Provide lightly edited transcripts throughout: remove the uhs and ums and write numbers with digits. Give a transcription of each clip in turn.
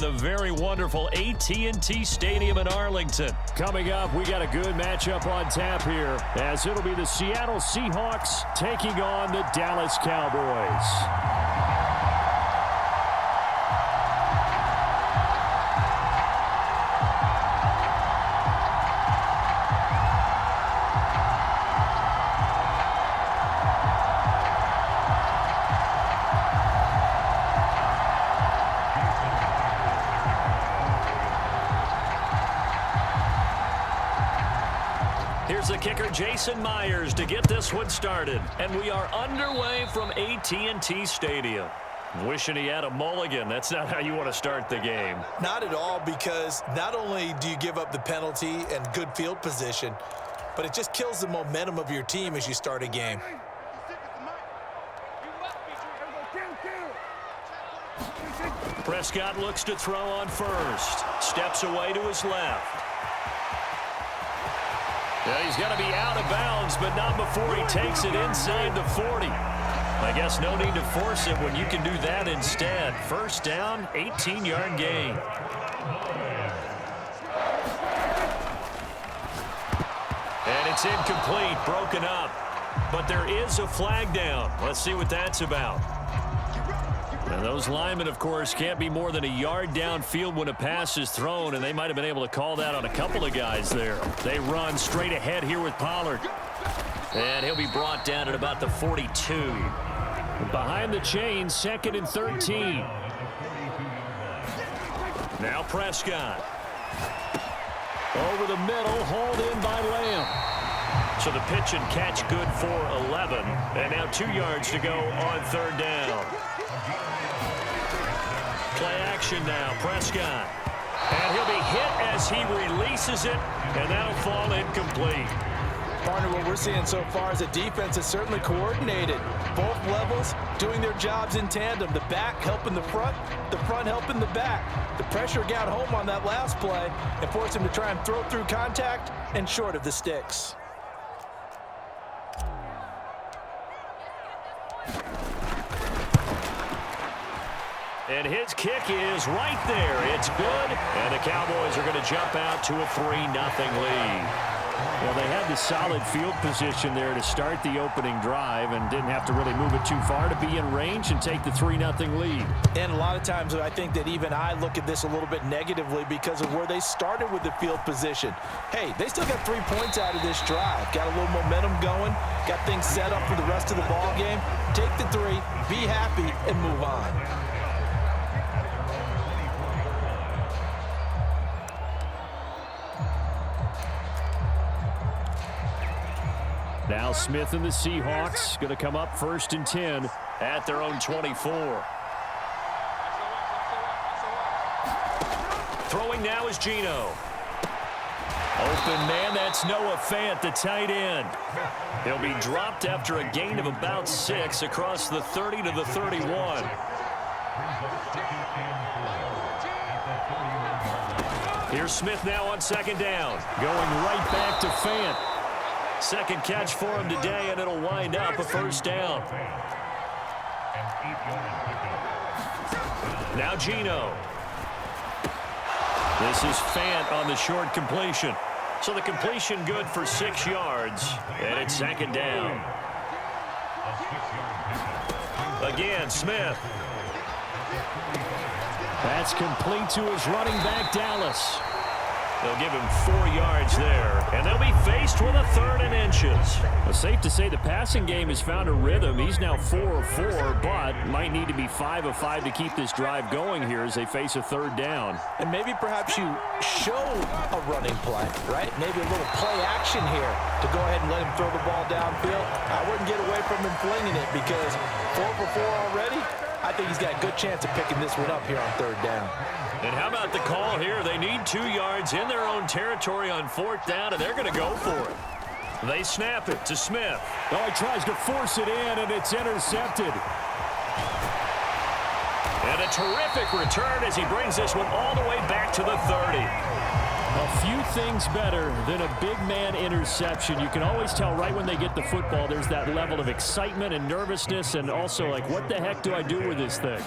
the very wonderful AT&T Stadium in Arlington. Coming up, we got a good matchup on tap here, as it'll be the Seattle Seahawks taking on the Dallas Cowboys. Here's the kicker, Jason Myers, to get this one started. And we are underway from AT&T Stadium. Wishing he had a mulligan. That's not how you want to start the game. Not at all, because not only do you give up the penalty and good field position, but it just kills the momentum of your team as you start a game. Prescott looks to throw on first. Steps away to his left. Yeah, he's got to be out of bounds, but not before he takes it inside the 40. I guess no need to force it when you can do that instead. First down, 18-yard gain. And it's incomplete, broken up. But there is a flag down. Let's see what that's about. And those linemen, of course, can't be more than a yard downfield when a pass is thrown, and they might have been able to call that on a couple of guys there. They run straight ahead here with Pollard. And he'll be brought down at about the 42. Behind the chain, 2nd and 13. Now Prescott. Over the middle, hauled in by Lamb. So the pitch and catch good for 11. And now 2 yards to go on 3rd down. Play action now, Prescott. And he'll be hit as he releases it, and that'll fall incomplete. Partner, what we're seeing so far is the defense is certainly coordinated. Both levels doing their jobs in tandem. The back helping the front helping the back. The pressure got home on that last play and forced him to try and throw through contact and short of the sticks. And his kick is right there. It's good. And the Cowboys are going to jump out to a 3-0 lead. Well, they had the solid field position there to start the opening drive and didn't have to really move it too far to be in range and take the 3-0 lead. And a lot of times I think that even I look at this a little bit negatively because of where they started with the field position. Hey, they still got 3 points out of this drive. Got a little momentum going. Got things set up for the rest of the ball game. Take the 3, be happy, and move on. Now Smith and the Seahawks going to come up 1st and 10 at their own 24. Throwing now is Geno. Open man, that's Noah Fant, the tight end. He'll be dropped after a gain of about 6 across the 30 to the 31. Here's Smith now on 2nd down. Going right back to Fant. Second catch for him today, and it'll wind up a 1st down. Now Geno. This is Fant on the short completion. So the completion good for 6 yards, and it's 2nd down. Again, Smith. That's complete to his running back, Dallas. They'll give him 4 yards there, and they'll be faced with a 3rd and inches. Well, safe to say the passing game has found a rhythm. He's now 4 of 4, but might need to be 5 of 5 to keep this drive going here as they face a 3rd down. And maybe perhaps you show a running play, right? Maybe a little play action here to go ahead and let him throw the ball downfield. I wouldn't get away from him flinging it because 4 for 4 already. I think he's got a good chance of picking this one up here on 3rd down. And how about the call here? They need 2 yards in their own territory on 4th down, and they're going to go for it. They snap it to Smith. Oh, he tries to force it in, and it's intercepted. And a terrific return as he brings this one all the way back to the 30. A few things better than a big man interception. You can always tell right when they get the football, there's that level of excitement and nervousness, and also like, what the heck do I do with this thing?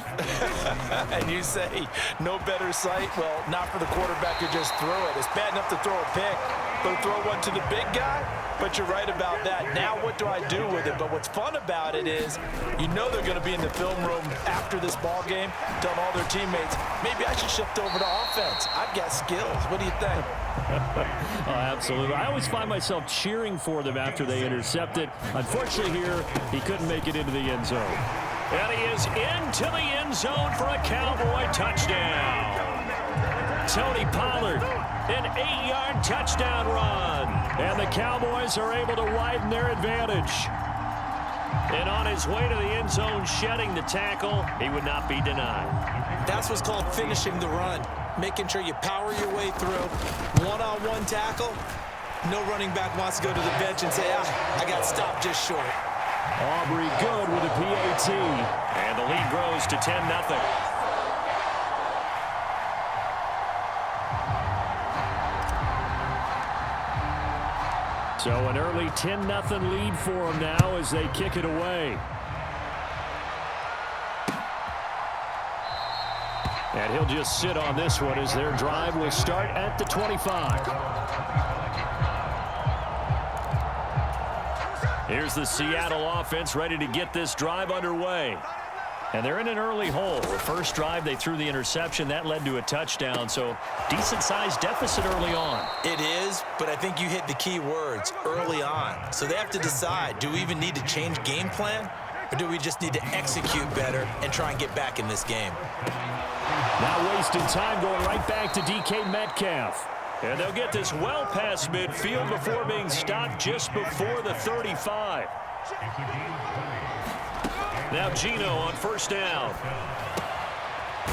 And you say, no better sight? Well, not for the quarterback to just throw it. It's bad enough to throw a pick, but to throw one to the big guy? But you're right about that. Now what do I do with it? But what's fun about it is you know they're going to be in the film room after this ball game telling all their teammates, maybe I should shift over to offense. I've got skills. What do you think? Oh, absolutely. I always find myself cheering for them after they intercept it. Unfortunately here, he couldn't make it into the end zone. And he is into the end zone for a Cowboy touchdown. Tony Pollard, an 8-yard touchdown run. And the Cowboys are able to widen their advantage. And on his way to the end zone, shedding the tackle, he would not be denied. That's what's called finishing the run. Making sure you power your way through. One-on-one tackle. No running back wants to go to the bench and say, I got stopped just short. Aubrey good with a PAT. And the lead grows to 10-0. So an early 10-0 lead for them now as they kick it away. And he'll just sit on this one as their drive will start at the 25. Here's the Seattle offense ready to get this drive underway. And they're in an early hole. The first drive, they threw the interception. That led to a touchdown, so decent-sized deficit early on. It is, but I think you hit the key words, early on. So they have to decide, do we even need to change game plan, or do we just need to execute better and try and get back in this game? Now wasting time going right back to DK Metcalf. And they'll get this well past midfield before being stopped just before the 35. Now Gino on first down.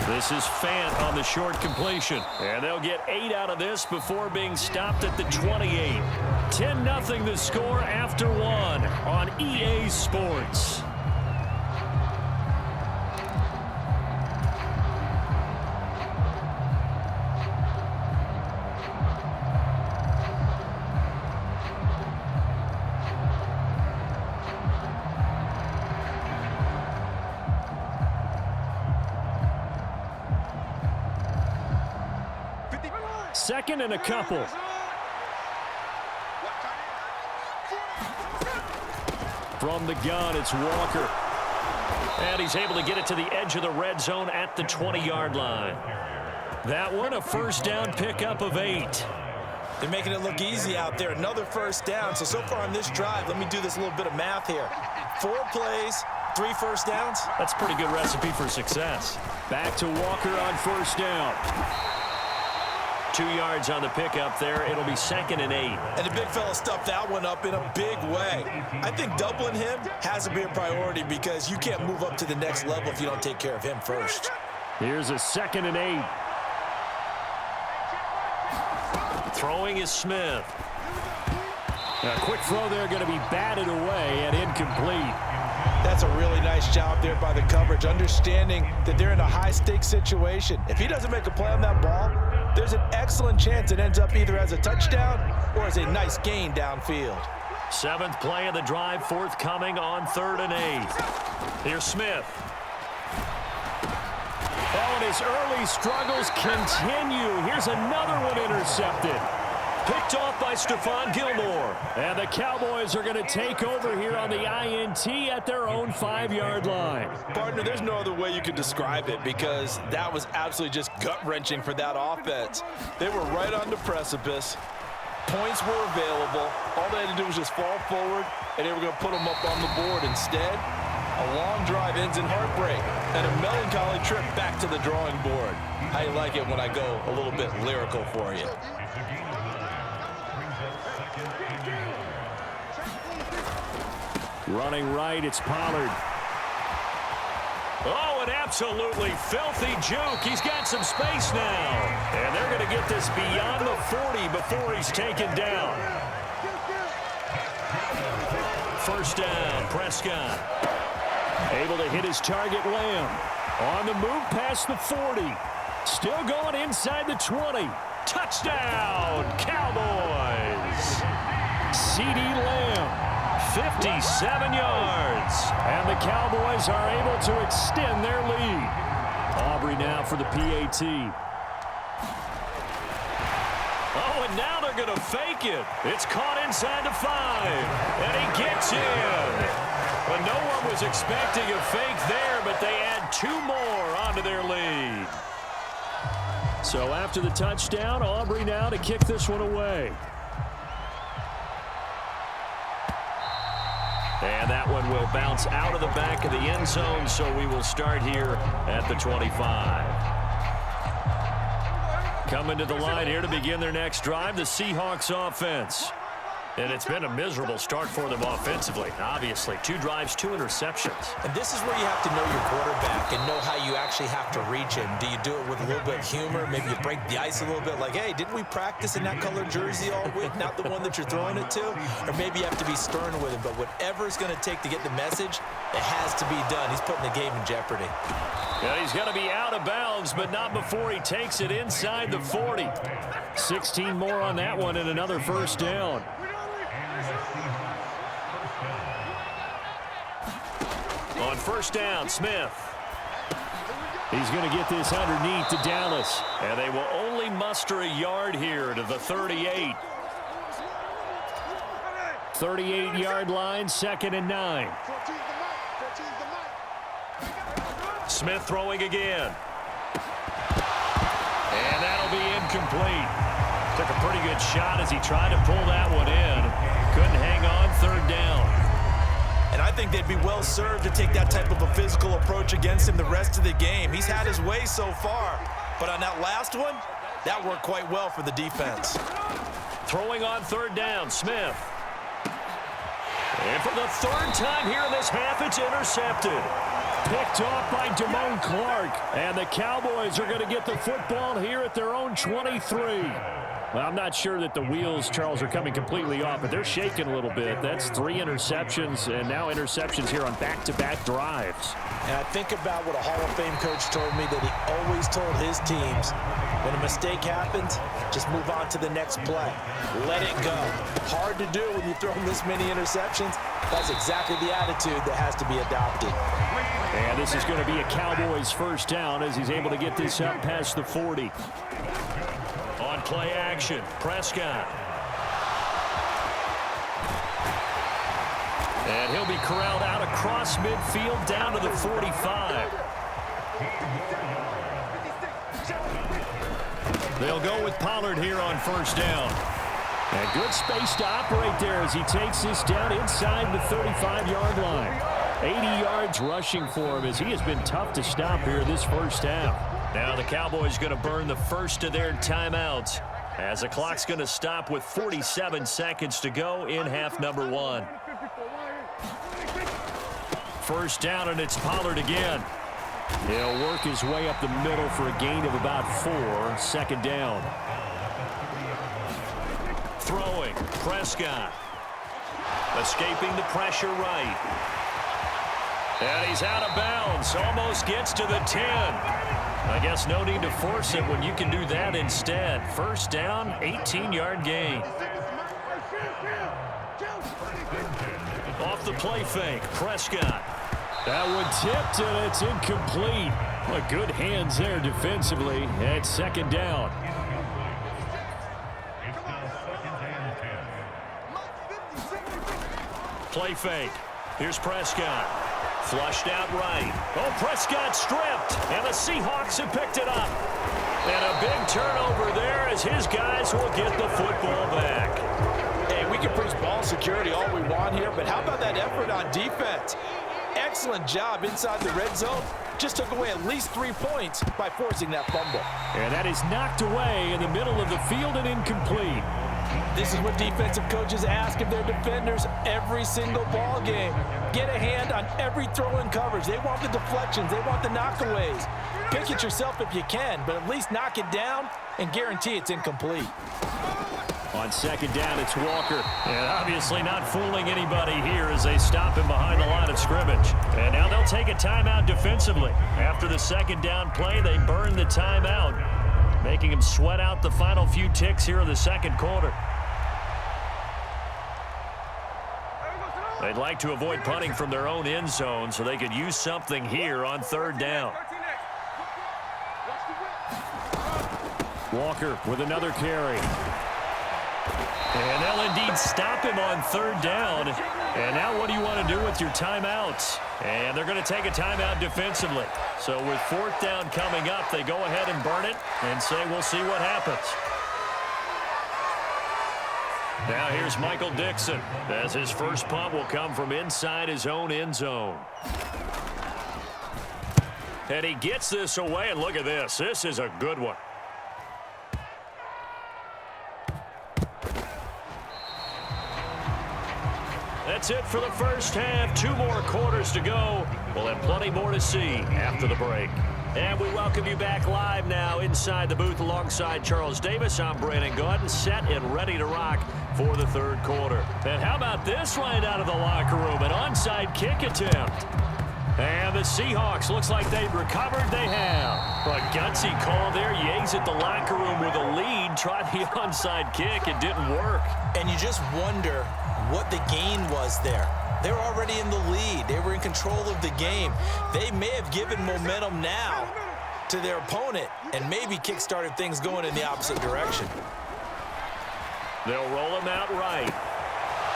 This is Fant on the short completion. And they'll get 8 out of this before being stopped at the 28. 10-0 the score after 1 on EA Sports. Second and a couple. From the gun, it's Walker. And he's able to get it to the edge of the red zone at the 20-yard line. That one, a first down pickup of 8. They're making it look easy out there. Another first down. So far on this drive, let me do this little bit of math here. 4 plays, 3 first downs. That's a pretty good recipe for success. Back to Walker on first down. 2 yards on the pickup there. It'll be 2nd and 8. And the big fella stuffed that one up in a big way. I think doubling him has to be a priority because you can't move up to the next level if you don't take care of him first. Here's a 2nd and 8. Throwing is Smith. A quick throw there going to be batted away and incomplete. That's a really nice job there by the coverage, understanding that they're in a high-stakes situation. If he doesn't make a play on that ball, there's an excellent chance it ends up either as a touchdown or as a nice gain downfield. 7th play of the drive, forthcoming on 3rd and 8. Here's Smith. Oh, and his early struggles continue. Here's another one intercepted. Picked off by Stephon Gilmore. And the Cowboys are going to take over here on the INT at their own 5-yard line. Partner, there's no other way you could describe it because that was absolutely just gut-wrenching for that offense. They were right on the precipice. Points were available. All they had to do was just fall forward, and they were going to put them up on the board. Instead, a long drive ends in heartbreak and a melancholy trip back to the drawing board. How you like it when I go a little bit lyrical for you? Running right, it's Pollard. Oh, an absolutely filthy juke. He's got some space now. And they're going to get this beyond the 40 before he's taken down. First down, Prescott. Able to hit his target, Lamb. On the move past the 40. Still going inside the 20. Touchdown, Cowboys! CeeDee Lamb, 57 yards. And the Cowboys are able to extend their lead. Aubrey now for the PAT. Oh, and now they're going to fake it. It's caught inside the 5, and he gets in. But no one was expecting a fake there, but they add 2 more onto their lead. So after the touchdown, Aubrey now to kick this one away. And that one will bounce out of the back of the end zone, so we will start here at the 25. Coming to the line here to begin their next drive, the Seahawks offense. And it's been a miserable start for them offensively. Obviously, 2 drives, 2 interceptions. And this is where you have to know your quarterback and know how you actually have to reach him. Do you do it with a little bit of humor? Maybe you break the ice a little bit like, hey, didn't we practice in that colored jersey all week? Not the one that you're throwing it to? Or maybe you have to be stern with him. But whatever it's going to take to get the message, it has to be done. He's putting the game in jeopardy. Yeah, he's going to be out of bounds, but not before he takes it inside the 40. 16 more on that one and another first down. On first down, Smith. He's going to get this underneath to Dallas. And they will only muster a yard here to the 38. 38-yard line, 2nd and 9. Smith throwing again. And that'll be incomplete. Took a pretty good shot as he tried to pull that one in. Couldn't hang on, 3rd down. And I think they'd be well served to take that type of a physical approach against him the rest of the game. He's had his way so far. But on that last one, that worked quite well for the defense. Throwing on 3rd down, Smith. And for the 3rd time here in this half, it's intercepted. Picked off by Damone Clark. And the Cowboys are going to get the football here at their own 23. Well, I'm not sure that the wheels, Charles, are coming completely off, but they're shaking a little bit. That's 3 interceptions, and now interceptions here on back-to-back drives. And I think about what a Hall of Fame coach told me, that he always told his teams, when a mistake happens, just move on to the next play. Let it go. Hard to do when you throw this many interceptions. That's exactly the attitude that has to be adopted. And this is going to be a Cowboys first down as he's able to get this up past the 40. On play action, Prescott. And he'll be corralled out across midfield down to the 45. They'll go with Pollard here on first down. And good space to operate there as he takes this down inside the 35-yard line. 80 yards rushing for him as he has been tough to stop here this first half. Now the Cowboys going to burn the first of their timeouts as the clock's going to stop with 47 seconds to go in half number 1. First down, and it's Pollard again. He'll work his way up the middle for a gain of about 4. 2nd down. Throwing, Prescott. Escaping the pressure right. And he's out of bounds. Almost gets to the 10. I guess no need to force it when you can do that instead. First down, 18-yard gain. Off the play fake, Prescott. That one tipped, and it's incomplete. Well, good hands there defensively at 2nd down. Play fake. Here's Prescott. Flushed out right. Oh, Prescott stripped, and the Seahawks have picked it up. And a big turnover there as his guys will get the football back. Hey, we can preach ball security all we want here, but how about that effort on defense? Excellent job inside the red zone. Just took away at least 3 points by forcing that fumble. And that is knocked away in the middle of the field and incomplete. This is what defensive coaches ask of their defenders every single ball game. Get a hand on every throw in coverage. They want the deflections. They want the knockaways. Pick it yourself if you can, but at least knock it down and guarantee it's incomplete. On 2nd down, it's Walker. And obviously not fooling anybody here as they stop him behind the line of scrimmage. And now they'll take a timeout defensively. After the 2nd down play, they burn the timeout. making him sweat out the final few ticks here in the second quarter. They'd like to avoid punting from their own end zone so they could use something here on third down. Walker with another carry. And they'll indeed stop him on third down. And now what do you want to do with your timeouts? And they're going to take a timeout defensively. So with fourth down coming up, they go ahead and burn it and say we'll see what happens. Now here's Michael Dixon as his first punt will come from inside his own end zone. And he gets this away, and look at this. This is a good one. That's it for the first half. 2 more quarters to go. We'll have plenty more to see after the break. And we welcome you back live now inside the booth alongside Charles Davis. I'm Brandon Gaudin, set and ready to rock for the third quarter. And how about this right out of the locker room? An onside kick attempt. And the Seahawks, looks like they've recovered. They have. A gutsy call there. Yates at the locker room with a lead. Tried the onside kick. It didn't work. And you just wonder what the gain was there. They're already in the lead. They were in control of the game. They may have given momentum now to their opponent and maybe kick-started things going in the opposite direction. They'll roll him out right.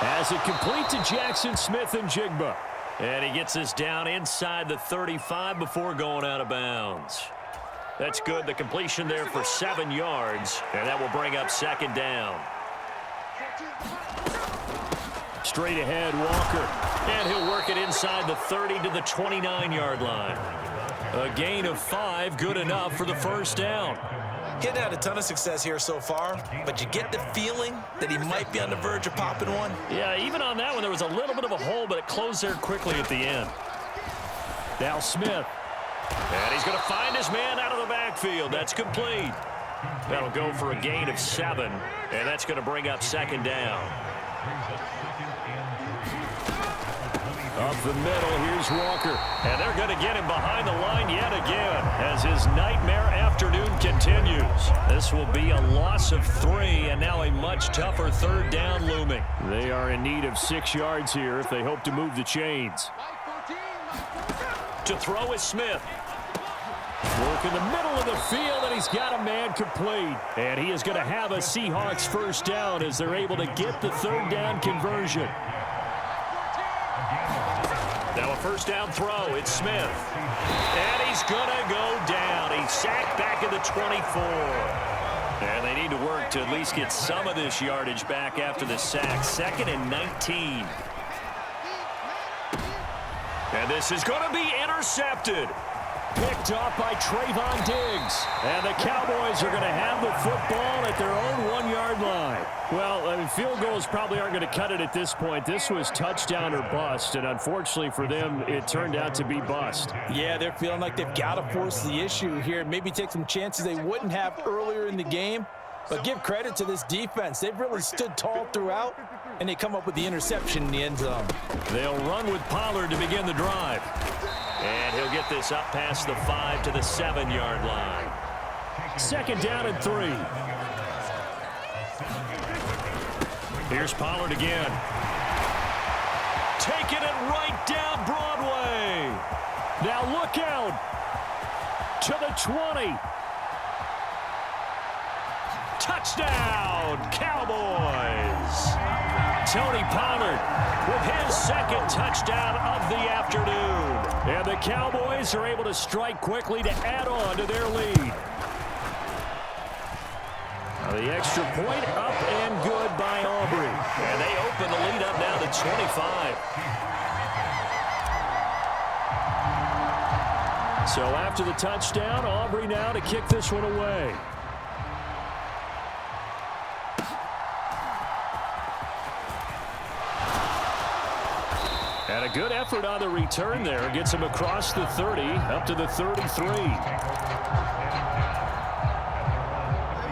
As it complete to Jackson Smith-Njigba. And he gets this down inside the 35 before going out of bounds. That's good. The completion there for 7 yards. And that will bring up second down. Straight ahead, Walker. And he'll work it inside the 30 to the 29-yard line. A gain of 5, good enough for the first down. He hadn't had a ton of success here so far, but you get the feeling that he might be on the verge of popping one. Yeah, even on that one, there was a little bit of a hole, but it closed there quickly at the end. Now Smith. And he's going to find his man out of the backfield. That's complete. That'll go for a gain of 7, and that's going to bring up second down. Up the middle, here's Walker. And they're going to get him behind the line yet again as his nightmare afternoon continues. This will be a loss of 3 and now a much tougher third down looming. They are in need of 6 yards here if they hope to move the chains. To throw is Smith. Work in the middle of the field, and he's got a man complete. And he is going to have a Seahawks first down as they're able to get the third down conversion. Now a first down throw. It's Smith. And he's going to go down. He's sacked back at the 24. And they need to work to at least get some of this yardage back after the sack. 2nd and 19. And this is going to be intercepted. Picked off by Trayvon Diggs. And the Cowboys are going to have the football at their own 1-yard line. Well, I mean, field goals probably aren't going to cut it at this point. This was touchdown or bust, and unfortunately for them, it turned out to be bust. Yeah, they're feeling like they've got to force the issue here. Maybe take some chances they wouldn't have earlier in the game. But give credit to this defense. They've really stood tall throughout, and they come up with the interception in the end zone. They'll run with Pollard to begin the drive. And he'll get this up past the 5 to the 7-yard line. 2nd down and 3. Here's Pollard again. Taking it right down Broadway. Now look out. To the 20. Touchdown, Cowboys. Tony Pollard with his 2nd touchdown of the afternoon. And the Cowboys are able to strike quickly to add on to their lead. Now the extra point up and good by Aubrey. And they open the lead up now to 25. So after the touchdown, Aubrey now to kick this one away. And a good effort on the return there. Gets him across the 30, up to the 33.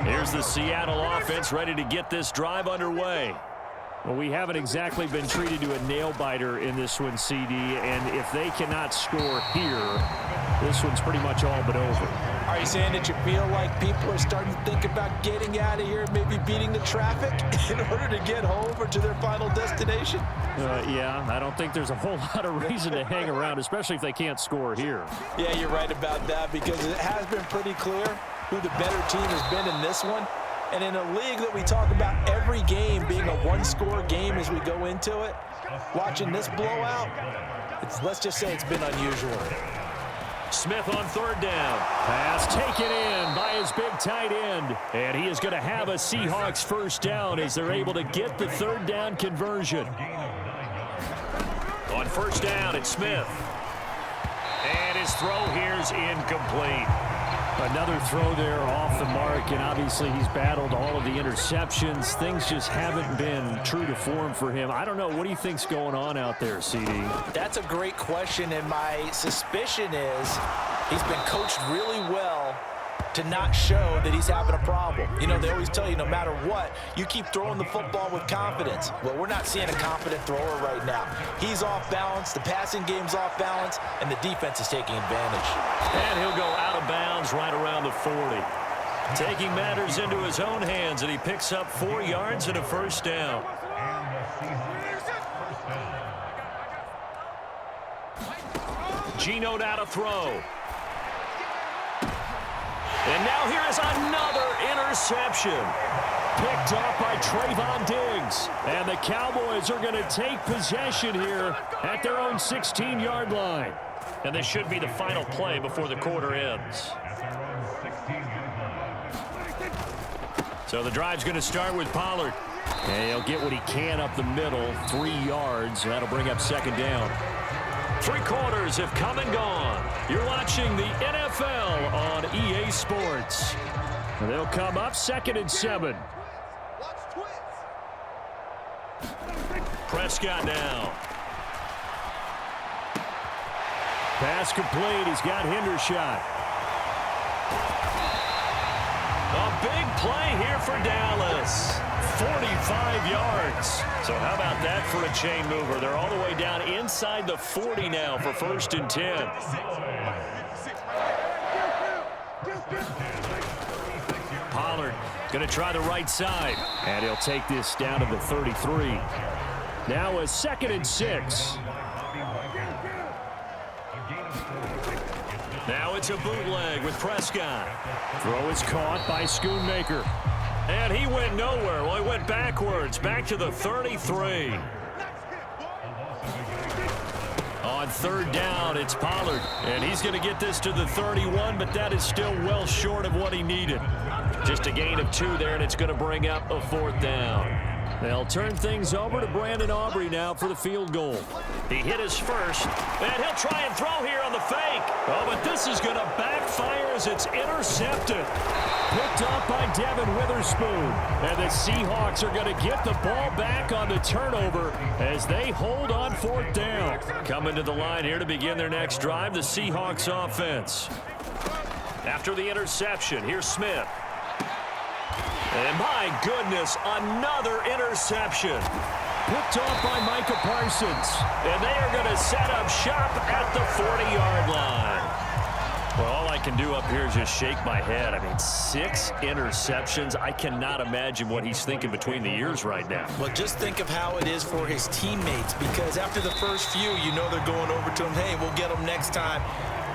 Here's the Seattle offense ready to get this drive underway. Well, we haven't exactly been treated to a nail-biter in this one, CD. And if they cannot score here, this one's pretty much all but over. Are you saying that you feel like people are starting to think about getting out of here, maybe beating the traffic in order to get home or to their final destination? Yeah, I don't think there's a whole lot of reason to hang around, especially if they can't score here. Yeah, you're right about that, because it has been pretty clear who the better team has been in this one. And in a league that we talk about every game being a one-score game as we go into it, watching this blowout, let's just say it's been unusual. Smith on third down. Pass taken in by his big tight end. And he is going to have a Seahawks first down as they're able to get the third down conversion. On first down, it's Smith. And his throw here's incomplete. Another throw there off the mark, and obviously he's battled all of the interceptions. Things just haven't been true to form for him. I don't know. What do you think's going on out there, CD? That's a great question, and my suspicion is he's been coached really well to not show that he's having a problem. You know, they always tell you no matter what, you keep throwing the football with confidence. Well, we're not seeing a confident thrower right now. He's off balance, the passing game's off balance, and the defense is taking advantage. And he'll go out of bounds right around the 40. Taking matters into his own hands, and he picks up 4 yards and a first down. Geno now to throw. And now here is another interception. Picked off by Trayvon Diggs. And the Cowboys are going to take possession here at their own 16-yard line. And this should be the final play before the quarter ends. So the drive's going to start with Pollard. And he'll get what he can up the middle, 3 yards. That'll bring up second down. 3 quarters have come and gone. You're watching the NFL on EA Sports. And they'll come up 2nd and 7. Prescott now. Pass complete. He's got Hendershot. A big play here for Dallas. 45 yards. So how about that for a chain mover? They're all the way down inside the 40 now for 1st and 10. Pollard going to try the right side. And he'll take this down to the 33. Now a 2nd and 6. Now it's a bootleg with Prescott. Throw is caught by Schoonmaker. And he went nowhere. Well, he went backwards, back to the 33. On 3rd down, it's Pollard. And he's going to get this to the 31, but that is still well short of what he needed. Just a gain of 2 there, and it's going to bring up a 4th down. They'll turn things over to Brandon Aubrey now for the field goal. He hit his first, and he'll try and throw here on the fake. Oh, but this is going to backfire as it's intercepted. Picked off by Devin Witherspoon. And the Seahawks are going to get the ball back on the turnover as they hold on 4th down. Coming to the line here to begin their next drive, the Seahawks offense. After the interception, here's Smith. And my goodness, another interception. Picked off by Micah Parsons. And they are going to set up shop at the 40-yard line. Well, all I can do up here is just shake my head. I mean, 6 interceptions. I cannot imagine what he's thinking between the ears right now. Well, just think of how it is for his teammates, because after the first few, you know they're going over to him, hey, we'll get him next time.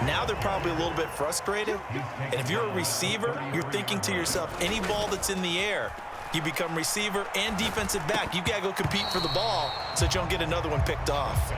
Now they're probably a little bit frustrated. And if you're a receiver, you're thinking to yourself, any ball that's in the air, you become receiver and defensive back. You've got to go compete for the ball so that you don't get another one picked off.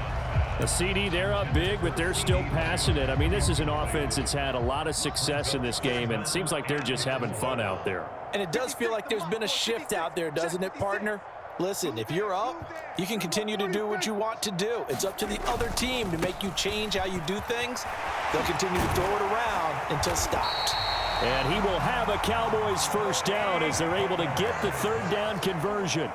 The CD, they're up big, but they're still passing it. I mean, this is an offense that's had a lot of success in this game, and it seems like they're just having fun out there. And it does feel like there's been a shift out there, doesn't it, partner? Listen, if you're up, you can continue to do what you want to do. It's up to the other team to make you change how you do things. They'll continue to throw it around until stopped. And he will have a Cowboys first down as they're able to get the 3rd down conversion.